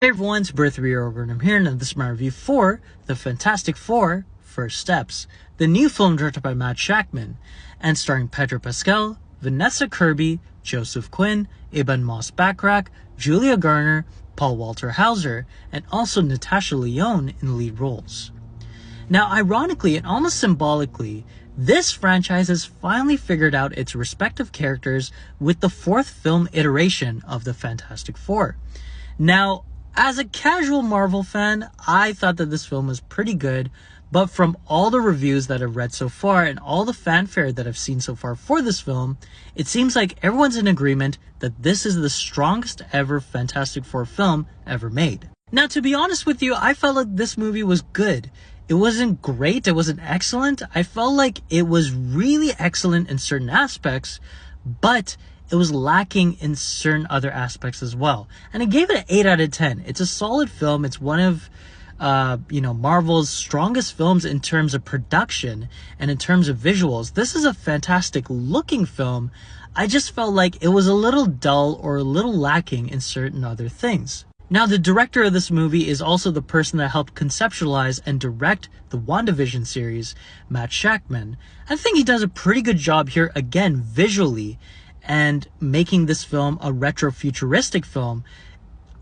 Hey everyone, it's Birth Reorder, and I'm here, and this is my review for The Fantastic Four: First Steps, the new film directed by Matt Shakman, and starring Pedro Pascal, Vanessa Kirby, Joseph Quinn, Ebon Moss-Bachrach, Julia Garner, Paul Walter Hauser, and also Natasha Lyonne in lead roles. Now, ironically and almost symbolically, this franchise has finally figured out its respective characters with the fourth film iteration of the Fantastic Four. Now, as a casual Marvel fan, I thought that this film was pretty good, but from all the reviews that I've read so far and all the fanfare that I've seen so far for this film, it seems like everyone's in agreement that this is the strongest ever Fantastic Four film ever made. Now, to be honest with you, I felt like this movie was good. It wasn't great, it wasn't excellent. I felt like it was really excellent in certain aspects, but it was lacking in certain other aspects as well. And I gave it an 8 out of 10. It's a solid film. It's one of, Marvel's strongest films in terms of production and in terms of visuals. This is a fantastic looking film. I just felt like it was a little dull or a little lacking in certain other things. Now, the director of this movie is also the person that helped conceptualize and direct the WandaVision series, Matt Shakman. I think he does a pretty good job here, again, visually, and making this film a retro-futuristic film.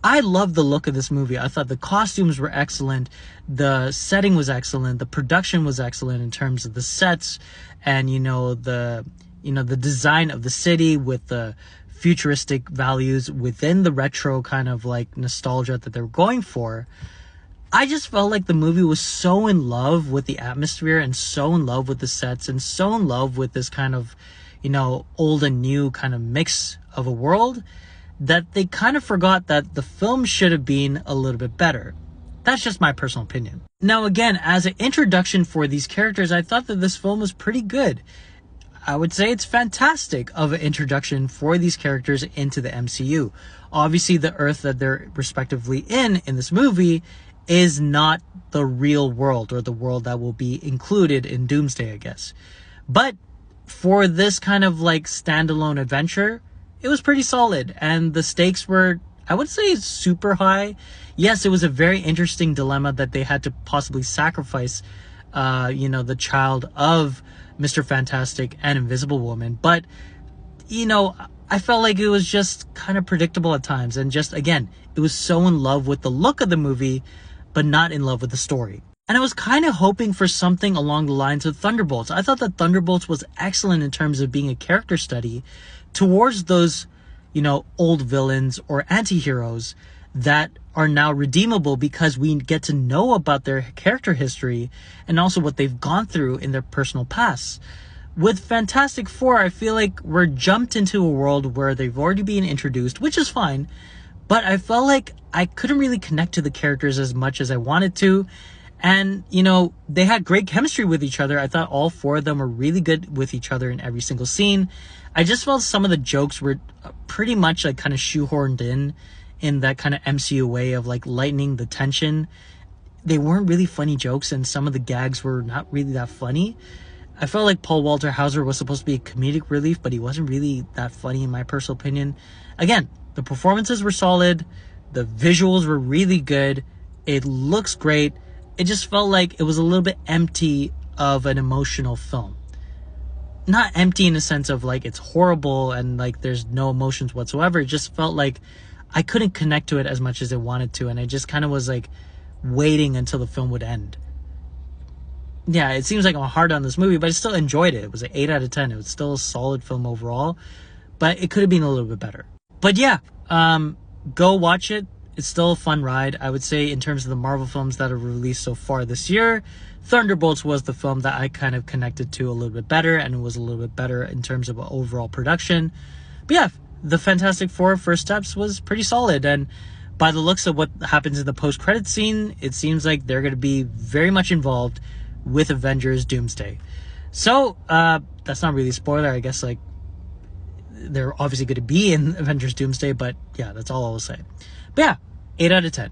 I love the look of this movie. I thought the costumes were excellent, the setting was excellent, the production was excellent in terms of the sets and the design of the city with the futuristic values within the retro kind of like nostalgia that they were going for. I just felt like the movie was so in love with the atmosphere and so in love with the sets and so in love with this kind of old and new kind of mix of a world that they kind of forgot that the film should have been a little bit better. That's just my personal opinion. Now, again, as an introduction for these characters, I thought that this film was pretty good. I would say it's fantastic of an introduction for these characters into the MCU. Obviously, the Earth that they're respectively in this movie is not the real world or the world that will be included in Doomsday, I guess. But for this kind of like standalone adventure, it was pretty solid, and the stakes were, I would say, super high. Yes, it was a very interesting dilemma that they had to possibly sacrifice, the child of Mr. Fantastic and Invisible Woman, but I felt like it was just kind of predictable at times, and just again, it was so in love with the look of the movie, but not in love with the story. And I was kind of hoping for something along the lines of Thunderbolts. I thought that Thunderbolts was excellent in terms of being a character study towards those, old villains or anti-heroes that are now redeemable because we get to know about their character history and also what they've gone through in their personal pasts. With Fantastic Four, I feel like we're jumped into a world where they've already been introduced, which is fine, but I felt like I couldn't really connect to the characters as much as I wanted to. And, they had great chemistry with each other. I thought all four of them were really good with each other in every single scene. I just felt some of the jokes were pretty much like kind of shoehorned in that kind of MCU way of like lightening the tension. They weren't really funny jokes, and some of the gags were not really that funny. I felt like Paul Walter Hauser was supposed to be a comedic relief, but he wasn't really that funny in my personal opinion. Again, the performances were solid. The visuals were really good. It looks great. It just felt like it was a little bit empty of an emotional film. Not empty in the sense of like it's horrible and like there's no emotions whatsoever. It just felt like I couldn't connect to it as much as I wanted to, and I just kind of was like waiting until the film would end. Yeah, it seems like I'm hard on this movie, but I still enjoyed it. It was an 8 out of 10. It was still a solid film overall, but it could have been a little bit better. But yeah, go watch it. It's still a fun ride. I would say in terms of the Marvel films that are released so far this year, Thunderbolts was the film that I kind of connected to a little bit better, and it was a little bit better in terms of overall production. But yeah, the Fantastic Four: First Steps was pretty solid, and by the looks of what happens in the post-credit scene, it seems like they're going to be very much involved with Avengers Doomsday. So, that's not really a spoiler. I guess like they're obviously going to be in Avengers Doomsday, but yeah, that's all I will say. But yeah, 8 out of 10.